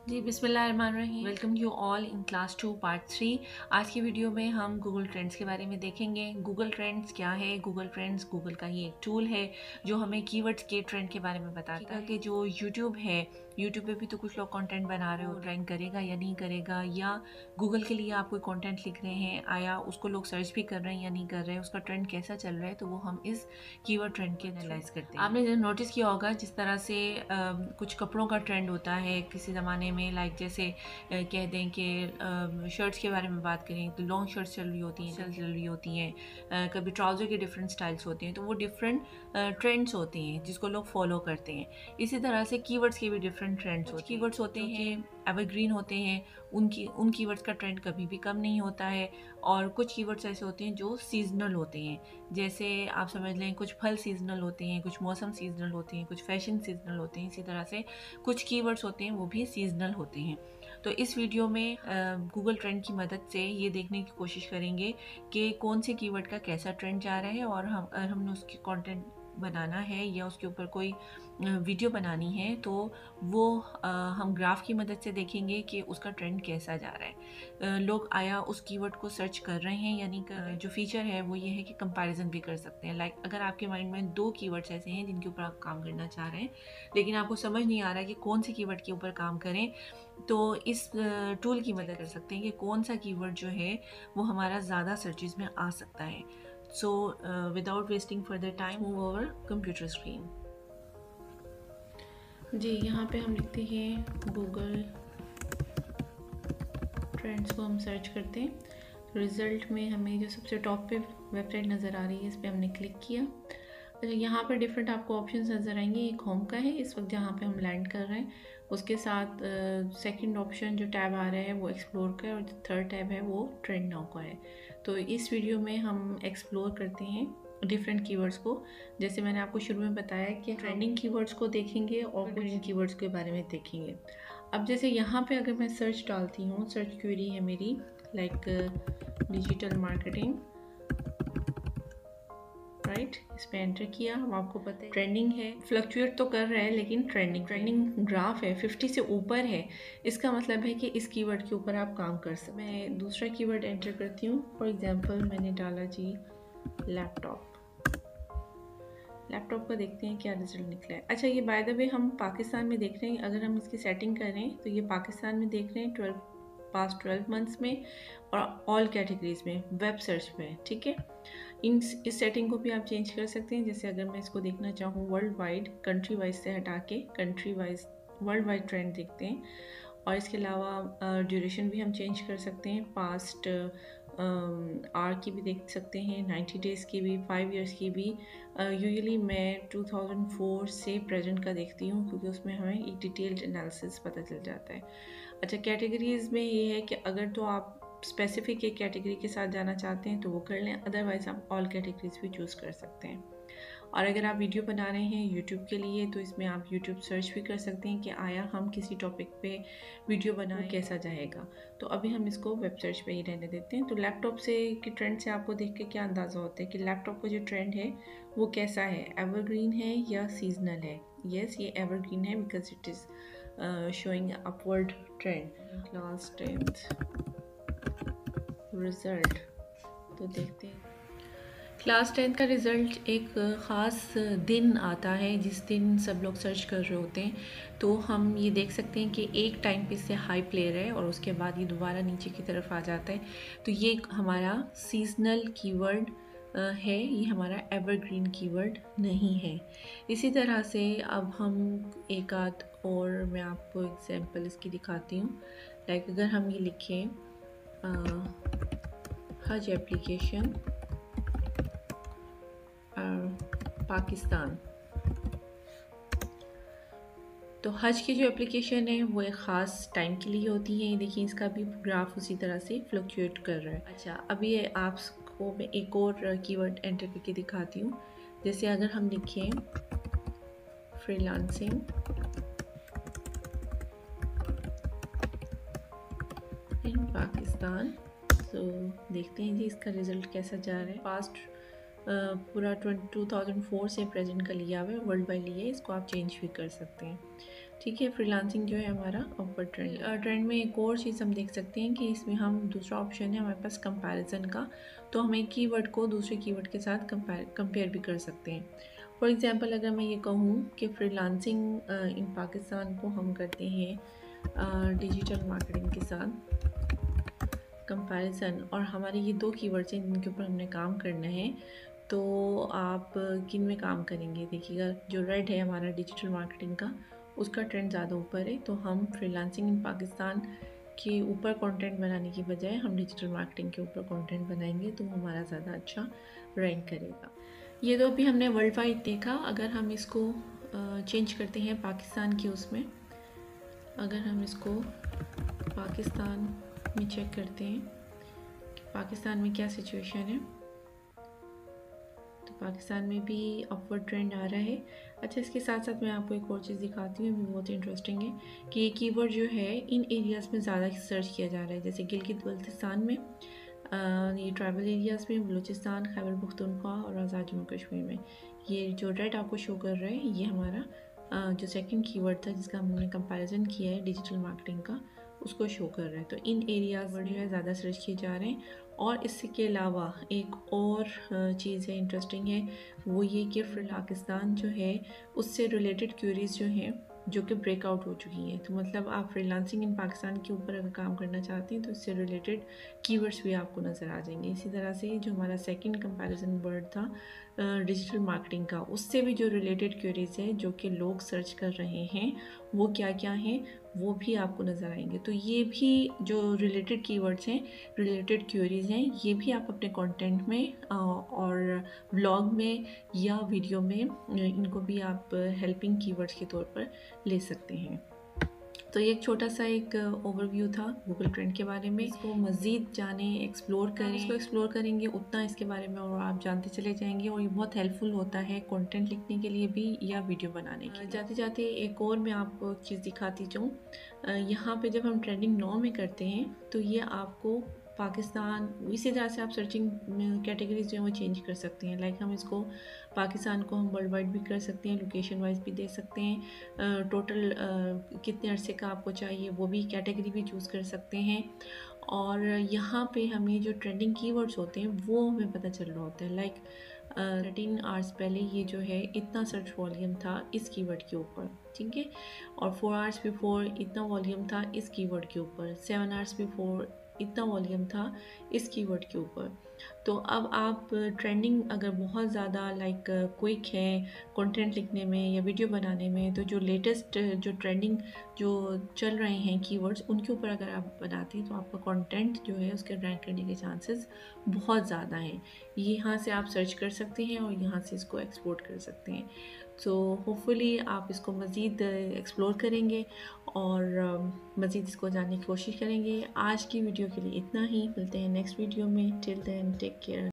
जी बिस्मिल्लाहिर्रहमानिर्रहीम। Welcome you all in class 2 part 3। आज की वीडियो में हम गूगल ट्रेंड्स के बारे में देखेंगे। गूगल ट्रेंड्स क्या है? गूगल ट्रेंड्स गूगल का ही एक टूल है जो हमें कीवर्ड्स के ट्रेंड के बारे में बताता है कि जो यूट्यूब है, यूट्यूब पे भी तो कुछ लोग कंटेंट बना रहे हो, रैंक करेगा या नहीं करेगा, या गूगल के लिए आप कोई कंटेंट लिख रहे हैं, आया उसको लोग सर्च भी कर रहे हैं या नहीं कर रहे हैं, उसका ट्रेंड कैसा चल रहा है, तो वो हम इस कीवर्ड ट्रेंड के एनालाइज करते हैं। आपने नोटिस किया होगा जिस तरह से कुछ कपड़ों का ट्रेंड होता है किसी ज़माने में, लाइक जैसे कह दें कि शर्ट्स के बारे में बात करें तो लॉन्ग शर्ट्स चल रही होती हैं, चल रही होती हैं, कभी ट्राउज़र के डिफरेंट स्टाइल्स होते हैं, तो वो डिफरेंट ट्रेंड्स होते हैं जिसको लोग फॉलो करते हैं। इसी तरह से कीवर्ड्स के भी डिफरेंट ट्रेंड्स होते हैं। कीवर्ड्स होते हैं एवरग्रीन होते हैं, उन कीवर्ड्स का ट्रेंड कभी भी कम नहीं होता है, और कुछ कीवर्ड्स ऐसे होते हैं जो सीजनल होते हैं। जैसे आप समझ लें कुछ फल सीजनल होते हैं, कुछ मौसम सीजनल होते हैं, कुछ फैशन सीजनल होते हैं। इसी तरह से कुछ कीवर्ड्स होते हैं वो भी सीजनल होते हैं। तो इस वीडियो में गूगल ट्रेंड की मदद से ये देखने की कोशिश करेंगे कि कौन से कीवर्ड का कैसा ट्रेंड जा रहा है, और हमने उसकी कंटेंट बनाना है या उसके ऊपर कोई वीडियो बनानी है तो वो हम ग्राफ की मदद से देखेंगे कि उसका ट्रेंड कैसा जा रहा है। लोग आया उस कीवर्ड को सर्च कर रहे हैं या नहीं कर रहे हैं। जो फीचर है वो ये है कि कंपैरिजन भी कर सकते हैं। लाइक अगर आपके माइंड में 2 कीवर्ड्स ऐसे हैं जिनके ऊपर आप काम करना चाह रहे हैं, लेकिन आपको समझ नहीं आ रहा है कि कौन से कीवर्ड के ऊपर काम करें, तो इस टूल की मदद कर सकते हैं कि कौन सा कीवर्ड जो है वो हमारा ज़्यादा सर्चेज में आ सकता है। So without wasting further time move over computer screen. जी यहाँ पे हम लिखते हैं गूगल ट्रेंड्स को हम सर्च करते हैं। रिज़ल्ट में हमें जो सबसे टॉप पे वेबसाइट नज़र आ रही है इस पर हमने क्लिक किया। अच्छा, यहाँ पर डिफरेंट आपको ऑप्शंस नज़र आएंगे। एक होम का है इस वक्त जहाँ पे हम लैंड कर रहे हैं, उसके साथ सेकंड ऑप्शन जो टैब आ रहा है वो एक्सप्लोर का है, और जो थर्ड टैब है वो ट्रेंड नाउ का है। तो इस वीडियो में हम एक्सप्लोर करते हैं डिफरेंट कीवर्ड्स को। जैसे मैंने आपको शुरू में बताया कि ट्रेंडिंग कीवर्ड्स को देखेंगे और कुछ कीवर्ड्स के बारे में देखेंगे। अब जैसे यहाँ पे अगर मैं सर्च डालती हूँ, सर्च क्वेरी है मेरी लाइक डिजिटल मार्केटिंग, राइट, इस पर एंटर किया। अब आपको पता है ट्रेंडिंग है, फ्लक्चुएट तो कर रहा है लेकिन ट्रेंडिंग ग्राफ है, 50 से ऊपर है। इसका मतलब है कि इस कीवर्ड के ऊपर आप काम कर सकते हैं। मैं दूसरा कीवर्ड एंटर करती हूँ। फॉर एग्जांपल मैंने डाला जी लैपटॉप। लैपटॉप का देखते हैं क्या रिजल्ट निकला है। अच्छा, ये बाय द वे हम पाकिस्तान में देख रहे हैं। अगर हम इसकी सेटिंग करें तो ये पाकिस्तान में देख रहे हैं पास्ट 12 मंथ्स में, और ऑल कैटेगरीज में, वेब सर्च में। ठीक है, इस सेटिंग को भी आप चेंज कर सकते हैं। जैसे अगर मैं इसको देखना चाहूँ वर्ल्ड वाइड, कंट्री वाइज से हटा के country wise world wide trend देखते हैं। और इसके अलावा ड्यूरेशन भी हम चेंज कर सकते हैं। पास्ट आर की भी देख सकते हैं, 90 डेज़ की भी, 5 इयर्स की भी। यूजुअली मैं 2004 से प्रेजेंट का देखती हूँ क्योंकि उसमें हमें एक डिटेल्ड एनालिसिस पता चल जाता है। अच्छा, कैटेगरीज़ में ये है कि अगर तो आप स्पेसिफिक एक कैटेगरी के साथ जाना चाहते हैं तो वो कर लें, अदरवाइज़ आप ऑल कैटेगरीज भी चूज़ कर सकते हैं। और अगर आप वीडियो बना रहे हैं यूट्यूब के लिए तो इसमें आप यूट्यूब सर्च भी कर सकते हैं कि आया हम किसी टॉपिक पे वीडियो बनाएं कैसा जाएगा। तो अभी हम इसको वेब सर्च पे ही रहने देते हैं। तो लैपटॉप से के ट्रेंड से आपको देख के क्या अंदाज़ा होता है कि लैपटॉप का जो ट्रेंड है वो कैसा है, एवरग्रीन है या सीजनल है। यस, ये एवरग्रीन है because it is showing upward trend. Class 10th result तो देखते हैं। क्लास 10 का रिज़ल्ट एक ख़ास दिन आता है जिस दिन सब लोग सर्च कर रहे होते हैं। तो हम ये देख सकते हैं कि एक टाइम पे इससे हाई प्लेयर है और उसके बाद ये दोबारा नीचे की तरफ आ जाता है। तो ये हमारा सीजनल कीवर्ड है, ये हमारा एवरग्रीन कीवर्ड नहीं है। इसी तरह से अब हम एक आध और मैं आपको एग्जांपल इसकी दिखाती हूँ। लाइक अगर हम ये लिखें हज एप्लीकेशन पाकिस्तान, तो हज की जो एप्लीकेशन है वो एक ख़ास टाइम के लिए होती है। देखिए इसका भी ग्राफ उसी तरह से फ्लक्चुएट कर रहा है। अच्छा, अब ये आपको मैं एक और कीवर्ड एंटर करके दिखाती हूँ। जैसे अगर हम लिखें फ्रीलांसिंग इन पाकिस्तान, तो देखते हैं जी इसका रिज़ल्ट कैसा जा रहा है। पास्ट पूरा 2004 से प्रेजेंट का लिया हुआ है, वर्ल्ड वाइड लिया है, इसको आप चेंज भी कर सकते हैं। ठीक है, फ्रीलांसिंग जो है हमारा अपवर्ड ट्रेंड में एक और चीज़ हम देख सकते हैं कि इसमें हम दूसरा ऑप्शन है हमारे पास कंपैरिजन का। तो हम एक कीवर्ड को दूसरे कीवर्ड के साथ कंपेयर भी कर सकते हैं। फॉर एग्जांपल अगर मैं ये कहूँ कि फ्रीलांसिंग इन पाकिस्तान को हम करते हैं डिजिटल मार्केटिंग के साथ कंपैरिजन, और हमारे ये दो कीवर्ड्स हैं जिनके ऊपर हमने काम करना है, तो आप किन में काम करेंगे? देखिएगा, जो रेड है हमारा डिजिटल मार्केटिंग का, उसका ट्रेंड ज़्यादा ऊपर है, तो हम फ्रीलांसिंग इन पाकिस्तान के ऊपर कंटेंट बनाने की बजाय हम डिजिटल मार्केटिंग के ऊपर कंटेंट बनाएंगे तो हमारा ज़्यादा अच्छा रैंक करेगा। ये तो अभी हमने वर्ल्ड वाइड देखा। अगर हम इसको चेंज करते हैं पाकिस्तान के उसमें, अगर हम इसको पाकिस्तान में चेक करते हैं कि पाकिस्तान में क्या सिचुएशन है, तो पाकिस्तान में भी अपवर्ड ट्रेंड आ रहा है। अच्छा, इसके साथ साथ मैं आपको एक और चीज़ दिखाती हूँ, बहुत इंटरेस्टिंग है कि ये कीवर्ड जो है इन एरियाज़ में ज़्यादा सर्च किया जा रहा है, जैसे गिलगित बल्तिस्तान में, ये ट्राइबल एरियाज़ में, बलूचिस्तान, खैबर पख्तूनख्वा और आज़ाद जम्मू कश्मीर में। ये जो रेड आपको शो कर रहा है ये हमारा जो सेकंड कीवर्ड था जिसका हमने कंपैरिजन किया है डिजिटल मार्केटिंग का, उसको शो कर रहा है। तो इन एरियाज़ जो है ज़्यादा सर्च किए जा रहे हैं। और इसके अलावा एक और चीज़ है इंटरेस्टिंग है, वो ये कि पाकिस्तान जो है उससे रिलेटेड क्यूरीज जो हैं जो कि ब्रेकआउट हो चुकी हैं। तो मतलब आप फ्रीलांसिंग इन पाकिस्तान के ऊपर अगर काम करना चाहते हैं तो इससे रिलेटेड कीवर्ड्स भी आपको नज़र आ जाएंगे। इसी तरह से जो हमारा सेकंड कंपैरिजन वर्ड था डिजिटल मार्केटिंग का, उससे भी जो रिलेटेड क्वेरीज है जो कि लोग सर्च कर रहे हैं वो क्या क्या हैं वो भी आपको नज़र आएंगे। तो ये भी जो रिलेटेड कीवर्ड्स हैं, रिलेटेड क्वेरीज हैं, ये भी आप अपने कंटेंट में और ब्लॉग में या वीडियो में इनको भी आप हेल्पिंग कीवर्ड्स के तौर पर ले सकते हैं। तो ये एक छोटा सा एक ओवरव्यू था गूगल ट्रेंड के बारे में। इसको मज़ीद जाने, एक्सप्लोर करें, इसको एक्सप्लोर करेंगे उतना इसके बारे में और आप जानते चले जाएंगे, और ये बहुत हेल्पफुल होता है कंटेंट लिखने के लिए भी या वीडियो बनाने के लिए। जाते जाते एक और मैं आपको चीज़ दिखाती जाऊँ। यहाँ पे जब हम ट्रेंडिंग 9 में करते हैं तो ये आपको पाकिस्तान, इसी तरह से आप सर्चिंग कैटेगरीज जो है वो चेंज कर सकते हैं। लाइक हम इसको पाकिस्तान को हम वर्ल्ड वाइड भी कर सकते हैं, लोकेशन वाइज भी दे सकते हैं, टोटल कितने अरसे का आपको चाहिए वो भी कैटेगरी भी चूज़ कर सकते हैं। और यहाँ पे हमें जो ट्रेंडिंग कीवर्ड्स होते हैं वो हमें पता चल रहा होता है। लाइक 13 आवर्स पहले ये जो है इतना सर्च वॉल्यूम था इस कीवर्ड के ऊपर, ठीक है, और 4 आवर्स बिफोर इतना वॉल्यूम था इस कीवर्ड के ऊपर, 7 आवर्स बिफोर इतना वॉल्यूम था इस कीवर्ड के ऊपर। तो अब आप ट्रेंडिंग अगर बहुत ज़्यादा लाइक क्विक है कंटेंट लिखने में या वीडियो बनाने में, तो जो लेटेस्ट जो ट्रेंडिंग जो चल रहे हैं कीवर्ड्स उनके ऊपर अगर आप बनाते हैं तो आपका कंटेंट जो है उसके रैंक करने के चांसेस बहुत ज़्यादा हैं। यहाँ से आप सर्च कर सकते हैं और यहाँ से इसको एक्सपोर्ट कर सकते हैं। सो होपफुली आप इसको मज़ीद एक्सप्लोर करेंगे और मज़ीद इसको जानने की कोशिश करेंगे। आज की वीडियो के लिए इतना ही, मिलते हैं नेक्स्ट वीडियो में। Till then take care.